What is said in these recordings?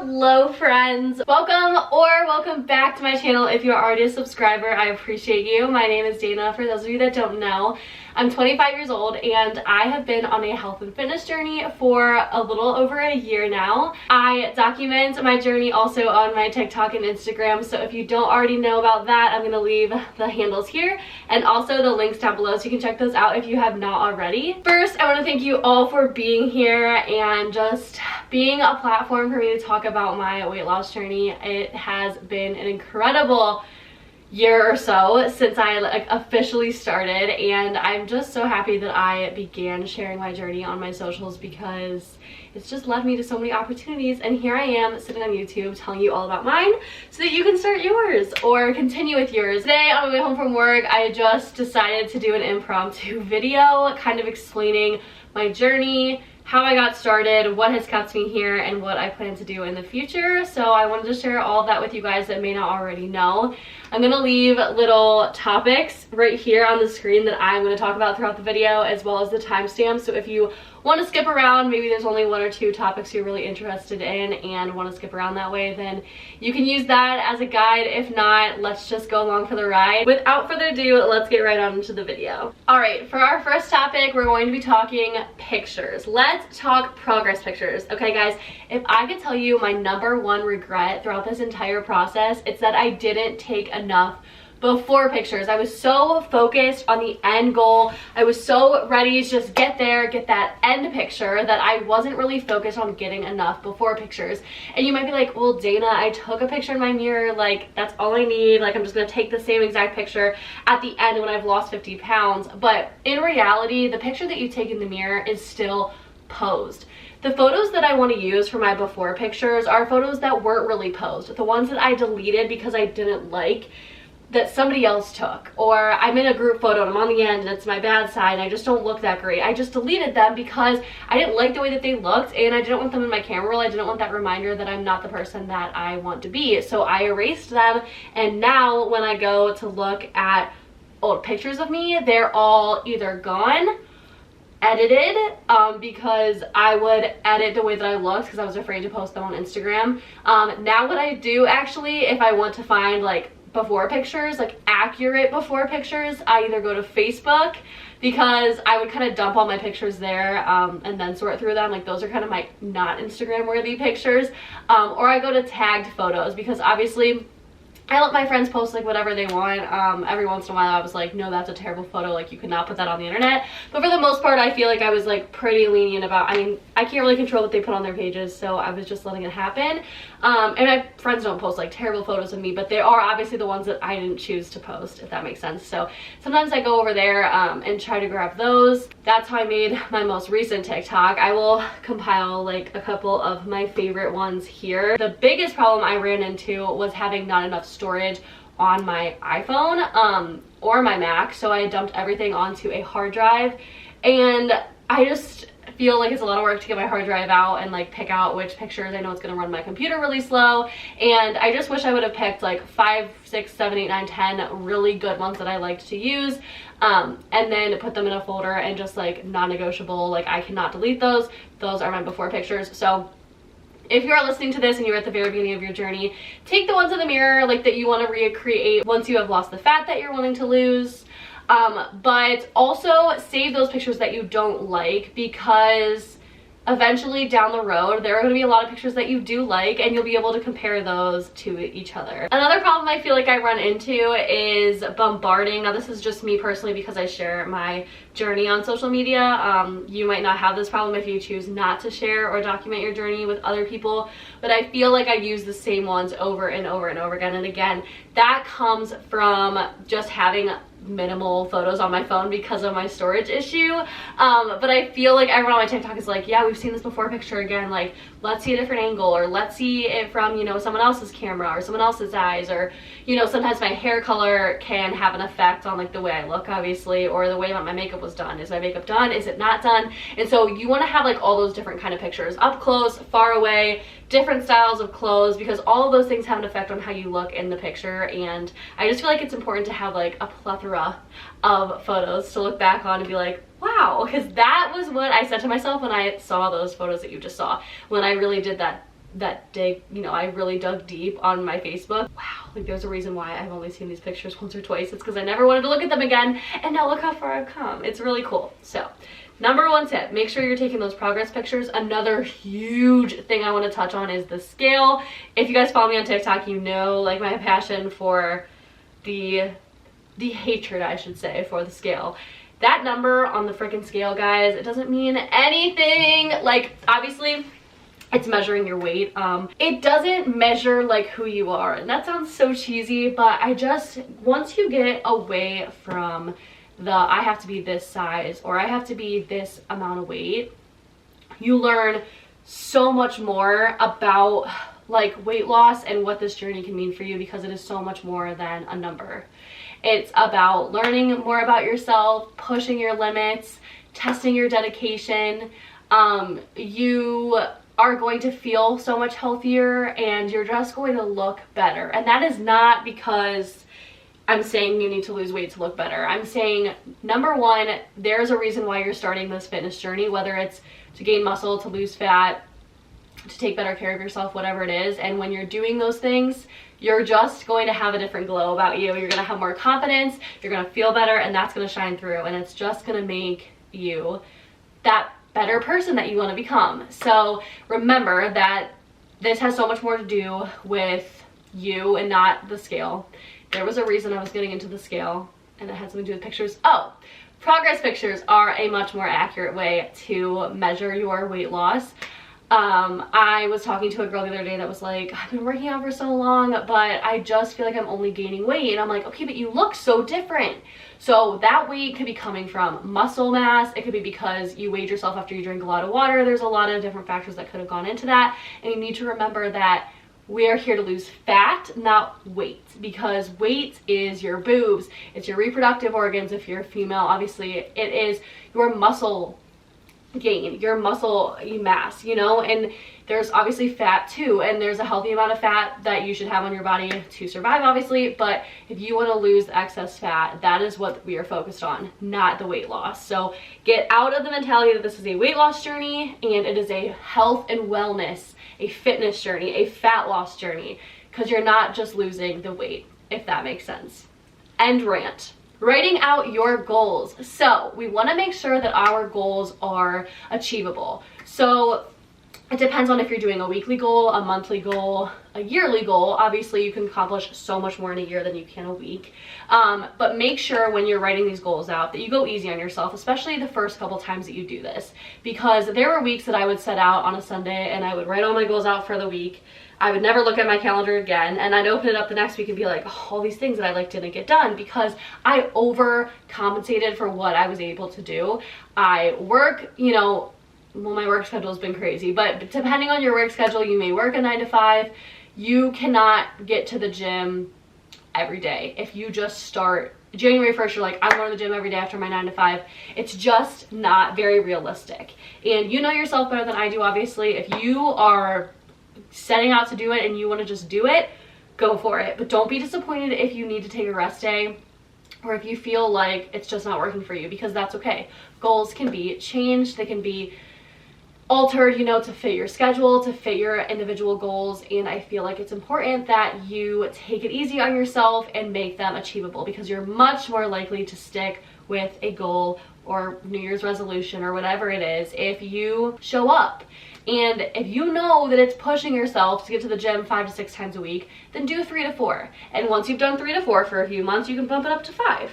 Hello friends, welcome back to my channel. If you're already a subscriber, I appreciate you. My name is Dayna. For those of you that don't know, I'm 25 years old and I have been on a health and fitness journey for a little over a year now. I document my journey also on my TikTok and Instagram, so if you don't already know about that, I'm going to leave the handles here and also the links down below so you can check those out if you have not already. First, I want to thank you all for being here and just being a platform for me to talk about my weight loss journey. It has been an incredible year or so since I officially started, and I'm just so happy that I began sharing my journey on my socials because it's just led me to so many opportunities, and here I am sitting on YouTube telling you all about mine so that you can start yours or continue with yours. Today on my way home from work, I just decided to do an impromptu video kind of explaining my journey, how I got started, what has kept me here, and what I plan to do in the future. So I wanted to share all of that with you guys that may not already know. I'm gonna leave little topics right here on the screen that I'm gonna talk about throughout the video, as well as the timestamps. So if you want to skip around, maybe there's only one or two topics you're really interested in and want to skip around that way, then you can use that as a guide. If not, let's just go along for the ride. Without further ado, let's get right on into the video. Alright, for our first topic, we're going to be talking pictures. Let's talk progress pictures. Okay guys, if I could tell you my #1 regret throughout this entire process, it's that I didn't take enough before pictures. I was so focused on the end goal. I was so ready to just get there, get that end picture, that I wasn't really focused on getting enough before pictures. And you might be like, well, Dayna, I took a picture in my mirror, like that's all I need. Like I'm just gonna take the same exact picture at the end when I've lost 50 pounds. But in reality, the picture that you take in the mirror is still posed. The photos that I want to use for my before pictures are photos that weren't really posed. The ones that I deleted because I didn't like that somebody else took, or I'm in a group photo and I'm on the end and it's my bad side and I just don't look that great. I just deleted them because I didn't like the way that they looked and I didn't want them in my camera roll. I didn't want that reminder that I'm not the person that I want to be. So I erased them, and now when I go to look at old pictures of me, they're all either gone, edited, because I would edit the way that I looked because I was afraid to post them on Instagram. Now what I do actually, if I want to find like before pictures, like accurate before pictures, I either go to Facebook because I would kind of dump all my pictures there and then sort through them, like those are kind of my not Instagram worthy pictures, or I go to tagged photos because obviously I let my friends post like whatever they want. Every once in a while I was like, no, that's a terrible photo, like you could not put that on the internet. But for the most part, I feel like I was like pretty lenient about, I mean, I can't really control what they put on their pages, so I was just letting it happen. And my friends don't post like terrible photos of me, but they are obviously the ones that I didn't choose to post, if that makes sense. So sometimes I go over there and try to grab those. That's how I made my most recent TikTok. I will compile like a couple of my favorite ones here. The biggest problem I ran into was having not enough storage on my iPhone or my Mac, so I dumped everything onto a hard drive, and I just feel like it's a lot of work to get my hard drive out and like pick out which pictures. I know it's going to run my computer really slow, and I just wish I would have picked like 5, 6, 7, 8, 9, 10 really good ones that I liked to use, and then put them in a folder and just like non-negotiable, like I cannot delete those. Those are my before pictures. So if you are listening to this and you're at the very beginning of your journey, take the ones in the mirror like that you want to recreate once you have lost the fat that you're wanting to lose. But also save those pictures that you don't like, because eventually down the road there are going to be a lot of pictures that you do like and you'll be able to compare those to each other. Another problem I feel like I run into is bombarding. Now this is just me personally because I share my journey on social media. You might not have this problem if you choose not to share or document your journey with other people, but I feel like I use the same ones over and over and over again and again. That comes from just having minimal photos on my phone because of my storage issue, but I feel like everyone on my TikTok is like, yeah, we've seen this before picture again, like let's see a different angle, or let's see it from, you know, someone else's camera or someone else's eyes, or, you know, sometimes my hair color can have an effect on like the way I look, obviously, or the way that my makeup was done. Is my makeup done? Is it not done? And so you want to have like all those different kind of pictures, up close, far away, different styles of clothes, because all of those things have an effect on how you look in the picture. And I just feel like it's important to have like a plethora of photos to look back on and be like, wow, because that was what I said to myself when I saw those photos that you just saw, when I really did that that dig, you know, I really dug deep on my Facebook. Wow, like there's a reason why I've only seen these pictures once or twice. It's because I never wanted to look at them again, and now look how far I've come. It's really cool. So number one tip, make sure you're taking those progress pictures. Another huge thing I want to touch on is the scale. If you guys follow me on TikTok, you know like my passion for the hatred, I should say, for the scale. That number on the freaking scale, guys, it doesn't mean anything. Like, obviously it's measuring your weight. It doesn't measure like who you are, and that sounds so cheesy, but once you get away from the I have to be this size or I have to be this amount of weight, you learn so much more about like weight loss and what this journey can mean for you, because it is so much more than a number. It's about learning more about yourself, pushing your limits, testing your dedication. You are going to feel so much healthier, and you're just going to look better. And that is not because I'm saying you need to lose weight to look better. I'm saying, number one, there's a reason why you're starting this fitness journey, whether it's to gain muscle, to lose fat, to take better care of yourself, whatever it is. And when you're doing those things, you're just going to have a different glow about you. You're going to have more confidence, you're going to feel better, and that's going to shine through, and it's just going to make you that better person that you want to become. So remember that this has so much more to do with you and not the scale. There was a reason I was getting into the scale, and it had something to do with pictures. Oh, progress pictures are a much more accurate way to measure your weight loss. I was talking to a girl the other day that was like, I've been working out for so long, but I just feel like I'm only gaining weight. And I'm like, okay, but you look so different. So that weight could be coming from muscle mass. It could be because you weighed yourself after you drink a lot of water. There's a lot of different factors that could have gone into that. And you need to remember that we are here to lose fat, not weight, because weight is your boobs. It's your reproductive organs. If you're a female, obviously it is your muscle gain, your muscle mass, you know. And there's obviously fat too, and there's a healthy amount of fat that you should have on your body to survive, obviously. But if you want to lose excess fat, that is what we are focused on, not the weight loss. So get out of the mentality that this is a weight loss journey, and it is a health and wellness, a fitness journey, a fat loss journey, because you're not just losing the weight, if that makes sense. End rant. Writing out your goals. So we want to make sure that our goals are achievable. So it depends on if you're doing a weekly goal, a monthly goal, a yearly goal. Obviously you can accomplish so much more in a year than you can a week. But make sure when you're writing these goals out that you go easy on yourself, especially the first couple times that you do this, because there were weeks that I would set out on a Sunday and I would write all my goals out for the week. I would never look at my calendar again, and I'd open it up the next week and be like, oh, all these things that I like didn't get done because I overcompensated for what I was able to do. I work, you know, well, my work schedule has been crazy, but depending on your work schedule, you may work a 9 to 5. You cannot get to the gym every day. If you just start January 1st, you're like, I'm going to the gym every day after my 9 to 5. It's just not very realistic. And you know yourself better than I do, obviously. If you are setting out to do it and you want to just do it, go for it. But don't be disappointed if you need to take a rest day or if you feel like it's just not working for you, because that's okay. Goals can be changed, they can be altered, you know, to fit your schedule, to fit your individual goals. And I feel like it's important that you take it easy on yourself and make them achievable, because you're much more likely to stick with a goal or New Year's resolution or whatever it is if you show up. And if you know that it's pushing yourself to get to the gym 5 to 6 times a week, then do 3 to 4. And once you've done 3 to 4 for a few months, you can bump it up to 5.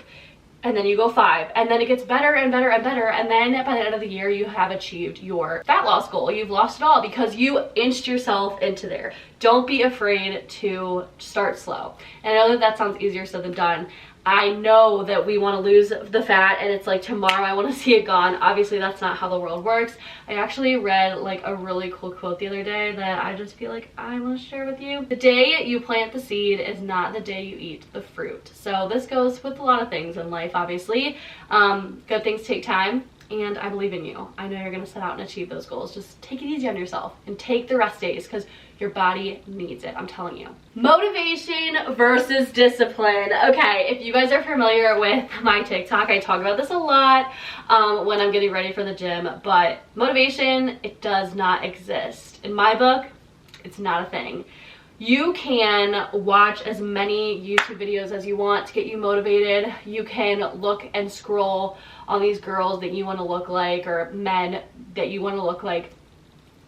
And then you go 5. And then it gets better and better and better. And then by the end of the year, you have achieved your fat loss goal. You've lost it all because you inched yourself into there. Don't be afraid to start slow. And I know that that sounds easier said than done. I know that we want to lose the fat and it's like tomorrow I want to see it gone. Obviously that's not how the world works. I actually read like a really cool quote the other day that I just feel like I want to share with you. The day you plant the seed is not the day you eat the fruit. So this goes with a lot of things in life, obviously. Good things take time. And I believe in you. I know you're going to set out and achieve those goals. Just take it easy on yourself and take the rest days because your body needs it. I'm telling you. Motivation versus discipline. Okay, if you guys are familiar with my TikTok, I talk about this a lot when I'm getting ready for the gym. But motivation, it does not exist. In my book, It's not a thing. You can watch as many YouTube videos as you want to get you motivated. You can look and scroll on these girls that you want to look like, or men that you want to look like,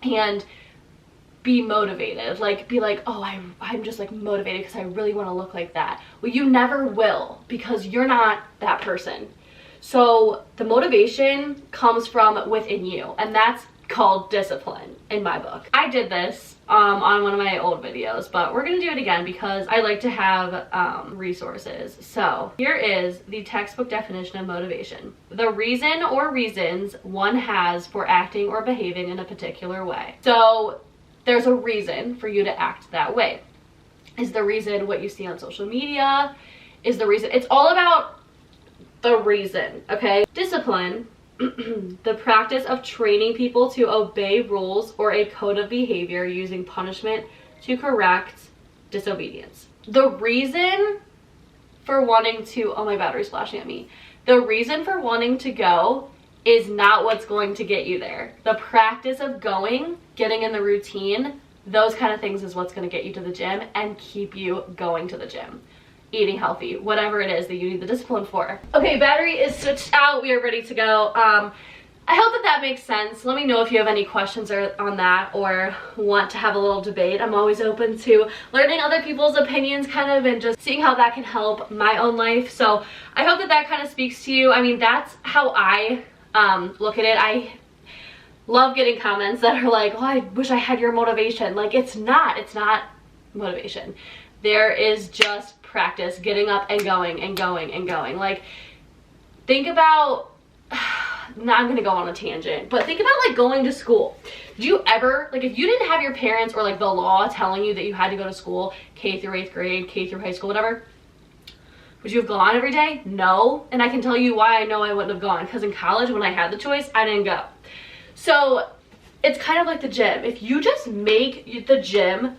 and be motivated. Like, be like, oh, I'm just like motivated because I really want to look like that. Well, you never will, because you're not that person. So the motivation comes from within you, and that's called discipline in my book. I did this on one of my old videos, but we're gonna do it again because I like to have resources. So here is the textbook definition of motivation: the reason or reasons one has for acting or behaving in a particular way. So there's a reason for you to act that way. Is the reason what you see on social media? Is the reason, it's all about the reason, okay? Discipline, the practice of training people to obey rules or a code of behavior using punishment to correct disobedience. The reason for wanting to, oh, my battery's flashing at me. The reason for wanting to go is not what's going to get you there. The practice of going, getting in the routine, those kind of things is what's going to get you to the gym and keep you going to the gym. Eating healthy, whatever it is that you need the discipline for. Okay, battery is switched out. We are ready to go. I hope that makes sense. Let me know if you have any questions on that or want to have a little debate. I'm always open to learning other people's opinions kind of, and just seeing how that can help my own life. So I hope that kind of speaks to you. I mean, that's how I look at it. I love getting comments that are like, oh, I wish I had your motivation. Like, it's not motivation. There is just practice, getting up and going and going and going. Like, think about, now I'm gonna go on a tangent, but think about like going to school. Did you ever, like, if you didn't have your parents or like the law telling you that you had to go to school, K through 8th grade, K through high school, whatever, would you have gone every day? No. And I can tell you why I know I wouldn't have gone, because in college when I had the choice, I didn't go. So it's kind of like the gym. If you just make the gym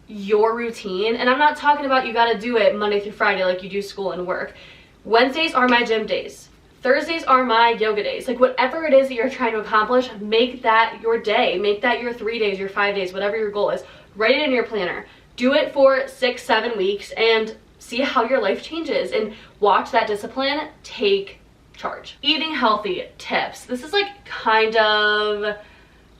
your routine, and I'm not talking about you got to do it Monday through Friday like you do school and work. Wednesdays are my gym days. Thursdays are my yoga days. Like, whatever it is that you're trying to accomplish, make that your day. Make that your 3 days, your 5 days, whatever your goal is. Write it in your planner. Do it for 6-7 weeks and see how your life changes, and watch that discipline take charge. Eating healthy tips. This is like kind of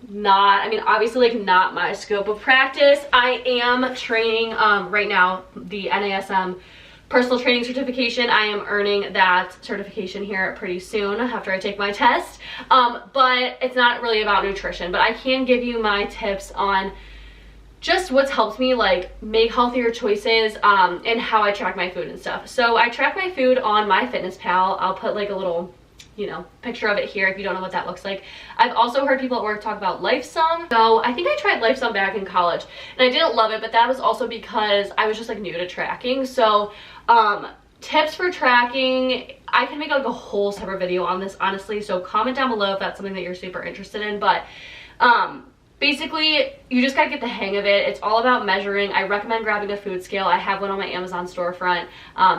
not, I mean, obviously like not my scope of practice. I am training right now the NASM personal training certification. I am earning that certification here pretty soon after I take my test, but it's not really about nutrition. But I can give you my tips on just what's helped me like make healthier choices, and how I track my food and stuff. So I track my food on MyFitnessPal. I'll put like a little, you know, picture of it here if you don't know what that looks like. I've also heard people at work talk about LifeSum. So I think I tried LifeSum back in college and I didn't love it, but that was also because I was just like new to tracking. So tips for tracking, I can make like a whole separate video on this, honestly. So comment down below if that's something that you're super interested in. But basically, you just gotta get the hang of it. It's all about measuring. I recommend grabbing a food scale. I have one on my Amazon storefront.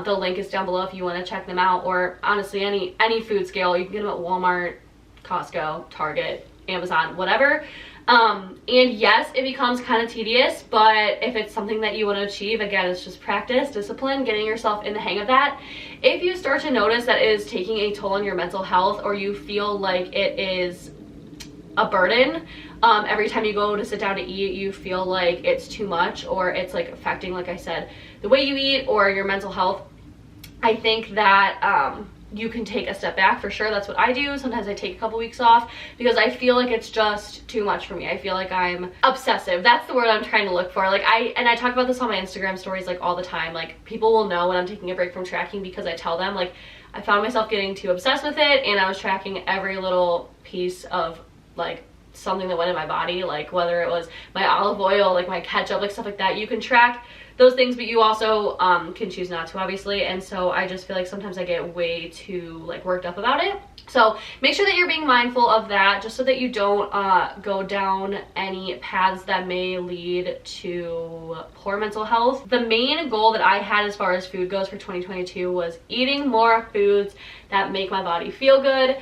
The link is down below if you want to check them out. Or honestly, any food scale. You can get them at Walmart, Costco, Target, Amazon, whatever. And yes, it becomes kind of tedious, but if it's something that you want to achieve, again, it's just practice, discipline, getting yourself in the hang of that. If you start to notice that it is taking a toll on your mental health, or you feel like it is a burden, every time you go to sit down to eat, you feel like it's too much, or it's like affecting, like I said, the way you eat or your mental health, I think that you can take a step back for sure. That's what I do. Sometimes I take a couple weeks off because I feel like it's just too much for me. I feel like I'm obsessive. That's the word I'm trying to look for. Like I talk about this on my Instagram stories like all the time. Like, people will know when I'm taking a break from tracking because I tell them, like, I found myself getting too obsessed with it, and I was tracking every little piece of like something that went in my body, like whether it was my olive oil, like my ketchup, like stuff like that. You can track those things, but you also can choose not to, obviously. And so I just feel like sometimes I get way too like worked up about it. So make sure that you're being mindful of that, just so that you don't go down any paths that may lead to poor mental health. The main goal that I had as far as food goes for 2022 was eating more foods that make my body feel good.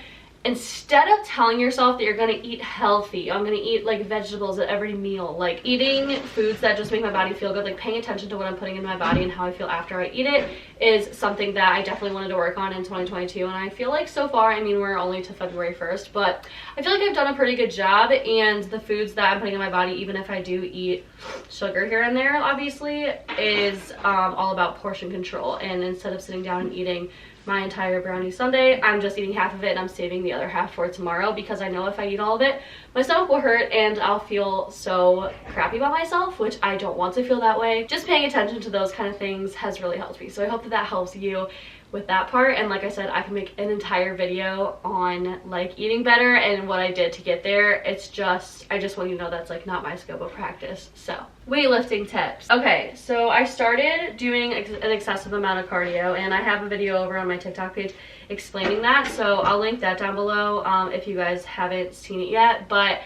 instead of telling yourself that you're gonna eat healthy, I'm gonna eat like vegetables at every meal, like eating foods that just make my body feel good, like paying attention to what I'm putting in my body and how I feel after I eat it, is something that I definitely wanted to work on in 2022. And I feel like so far, I mean, we're only to February 1st, but I feel like I've done a pretty good job. And the foods that I'm putting in my body, even if I do eat sugar here and there, obviously, is all about portion control. And instead of sitting down and eating my entire brownie sundae, I'm just eating half of it and I'm saving the other half for tomorrow, because I know if I eat all of it, my stomach will hurt and I'll feel so crappy about myself, which I don't want to feel that way. Just paying attention to those kind of things has really helped me. So I hope that that helps you with that part. And like I said, I can make an entire video on like eating better and what I did to get there. It's just, I just want you to know that's like not my scope of practice. So weightlifting tips. Okay, so I started doing an excessive amount of cardio, and I have a video over on my TikTok page explaining that, so I'll link that down below if you guys haven't seen it yet. But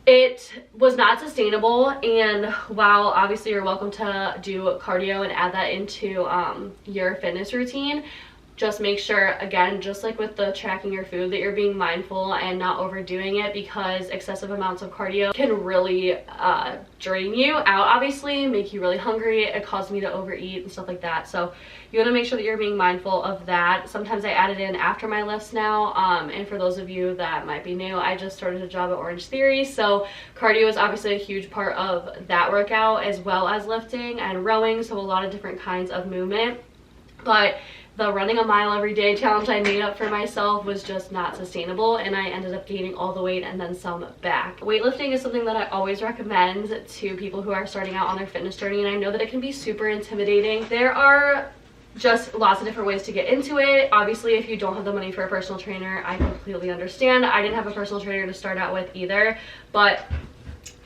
it was not sustainable, and while obviously you're welcome to do cardio and add that into your fitness routine, just make sure, again, just like with the tracking your food, that you're being mindful and not overdoing it, because excessive amounts of cardio can really drain you out, obviously, make you really hungry. It caused me to overeat and stuff like that. So you want to make sure that you're being mindful of that. Sometimes I add it in after my lifts now, and for those of you that might be new, I just started a job at Orange Theory, so cardio is obviously a huge part of that workout, as well as lifting and rowing, so a lot of different kinds of movement. But the running a mile every day challenge I made up for myself was just not sustainable, and I ended up gaining all the weight and then some back. Weightlifting is something that I always recommend to people who are starting out on their fitness journey, and I know that it can be super intimidating. There are just lots of different ways to get into it. Obviously, if you don't have the money for a personal trainer, I completely understand. I didn't have a personal trainer to start out with either, but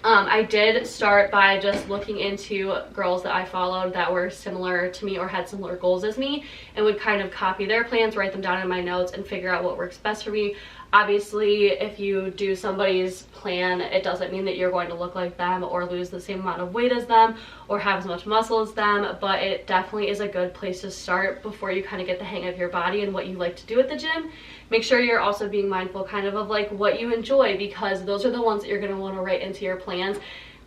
I did start by just looking into girls that I followed that were similar to me or had similar goals as me, and would kind of copy their plans, write them down in my notes, and figure out what works best for me. Obviously, if you do somebody's plan, it doesn't mean that you're going to look like them or lose the same amount of weight as them or have as much muscle as them, but it definitely is a good place to start before you kind of get the hang of your body and what you like to do at the gym. Make sure you're also being mindful kind of like what you enjoy, because those are the ones that you're going to want to write into your plans.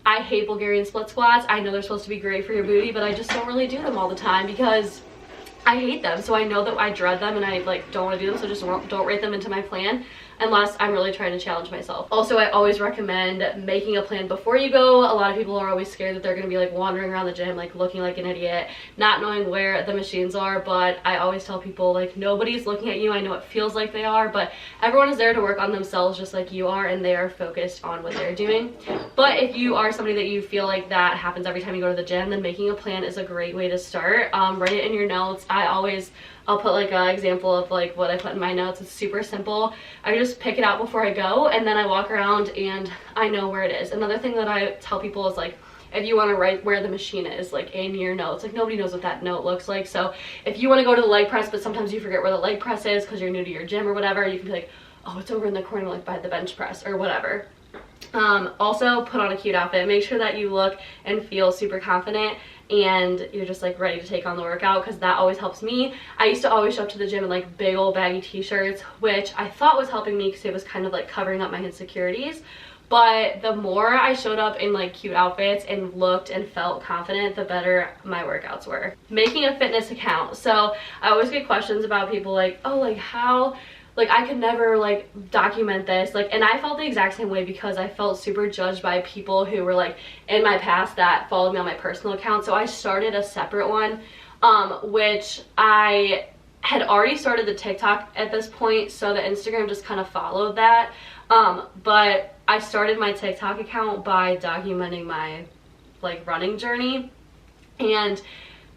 I hate Bulgarian split squats. I know they're supposed to be great for your booty, but I just don't really do them all the time because I hate them. So I know that I dread them and I like don't want to do them, so just don't write them into my plan unless I'm really trying to challenge myself. Also, I always recommend making a plan before you go. A lot of people are always scared that they're gonna be like wandering around the gym like looking like an idiot, not knowing where the machines are, but I always tell people like nobody's looking at you. I know it feels like they are, but everyone is there to work on themselves just like you are, and they are focused on what they're doing. But if you are somebody that you feel like that happens every time you go to the gym, then making a plan is a great way to start. Write it in your notes. I'll put like an example of like what I put in my notes. It's super simple. I just pick it out before I go, and then I walk around and I know where it is. Another thing that I tell people is like, if you want to write where the machine is like in your notes, like nobody knows what that note looks like. So if you want to go to the leg press but sometimes you forget where the leg press is because you're new to your gym or whatever, you can be like, oh, it's over in the corner like by the bench press or whatever. Also put on a cute outfit. Make sure that you look and feel super confident and you're just like ready to take on the workout, because that always helps me. I used to always show up to the gym in like big old baggy t-shirts, which I thought was helping me because it was kind of like covering up my insecurities. But the more I showed up in like cute outfits and looked and felt confident, the better my workouts were. Making a fitness account. So I always get questions about people like, oh, like how, like I could never like document this, like, and I felt the exact same way because I felt super judged by people who were like in my past that followed me on my personal account. So I started a separate one, which I had already started the TikTok at this point, so the Instagram just kind of followed that. But I started my TikTok account by documenting my like running journey, and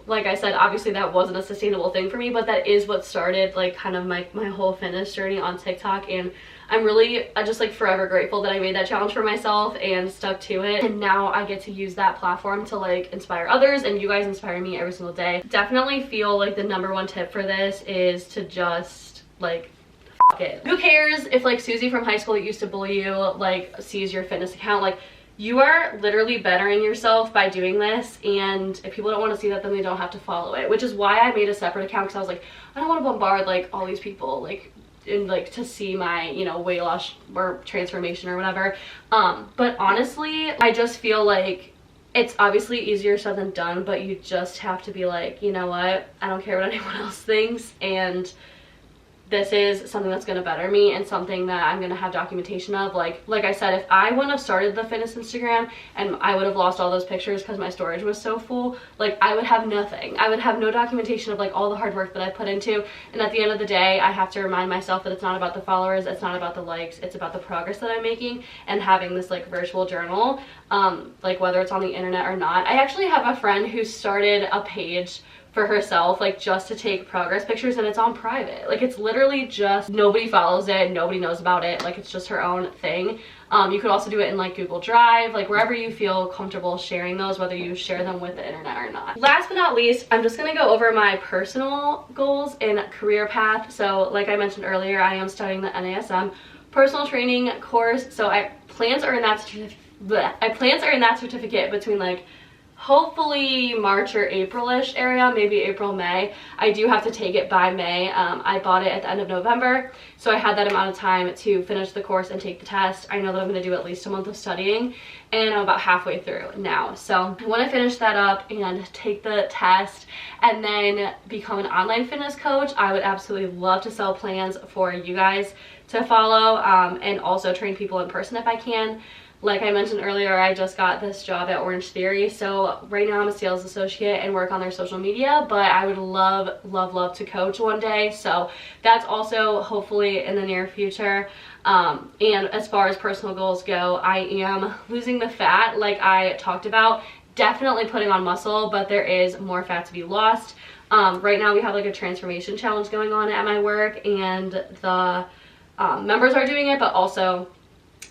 like I said, obviously that wasn't a sustainable thing for me, but that is what started like kind of my whole fitness journey on TikTok. And I'm really just like forever grateful that I made that challenge for myself and stuck to it, and now I get to use that platform to like inspire others, and you guys inspire me every single day. Definitely feel like the #1 tip for this is to just like fuck it. Who cares if like Susie from high school that used to bully you like sees your fitness account? Like, you are literally bettering yourself by doing this, and if people don't want to see that, then they don't have to follow it, which is why I made a separate account, because I was like, I don't want to bombard like all these people like and like to see my, you know, weight loss or transformation or whatever. But honestly, I just feel like it's obviously easier said than done, but you just have to be like, you know what, I don't care what anyone else thinks, and this is something that's going to better me and something that I'm going to have documentation of. Like I said, if I wouldn't have started the fitness Instagram and I would have lost all those pictures because my storage was so full, like I would have nothing. I would have no documentation of like all the hard work that I put into. And at the end of the day, I have to remind myself that it's not about the followers, it's not about the likes, it's about the progress that I'm making. And having this like virtual journal, like whether it's on the internet or not. I actually have a friend who started a page for herself, like just to take progress pictures, and it's on private. Like it's literally just, nobody follows it, nobody knows about it, like it's just her own thing. You could also do it in like Google Drive, like wherever you feel comfortable sharing those, whether you share them with the internet or not. Last but not least, I'm just gonna go over my personal goals and career path. So like I mentioned earlier, I am studying the NASM personal training course, so I plan to earn that certificate between like hopefully March or April-ish area, maybe April, May. I do have to take it by May. I bought it at the end of November, so I had that amount of time to finish the course and take the test. I know that I'm going to do at least a month of studying, and I'm about halfway through now. So I want to finish that up and take the test and then become an online fitness coach. I would absolutely love to sell plans for you guys to follow, and also train people in person if I can. Like I mentioned earlier, I just got this job at Orange Theory, so right now I'm a sales associate and work on their social media, but I would love to coach one day, so that's also hopefully in the near future. And as far as personal goals go, I am losing the fat like I talked about, definitely putting on muscle, but there is more fat to be lost. Right now we have like a transformation challenge going on at my work, and the members are doing it, but also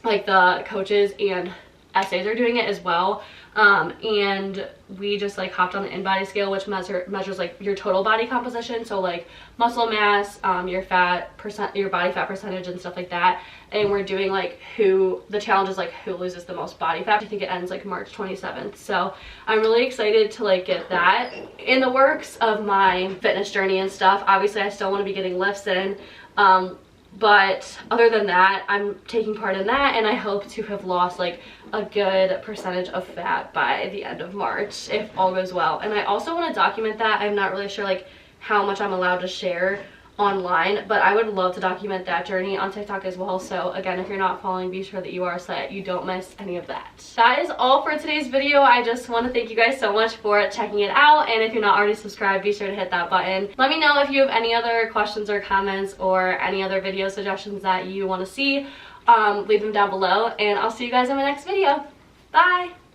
like the coaches and essays are doing it as well. And we just like hopped on the InBody scale, which measures like your total body composition, so like muscle mass, your body fat percentage and stuff like that. And we're doing like the challenge is like who loses the most body fat. I think it ends like March 27th, so I'm really excited to like get that in the works of my fitness journey and stuff. Obviously I still want to be getting lifts in, but other than that, I'm taking part in that, and I hope to have lost like a good percentage of fat by the end of March if all goes well. And I also want to document that. I'm not really sure like how much I'm allowed to share online, but I would love to document that journey on TikTok as well. So again, if you're not following, be sure that you are so that you don't miss any of that. That is all for today's video. I just want to thank you guys so much for checking it out, and if you're not already subscribed, be sure to hit that button. Let me know if you have any other questions or comments or any other video suggestions that you want to see. Leave them down below, and I'll see you guys in my next video. Bye!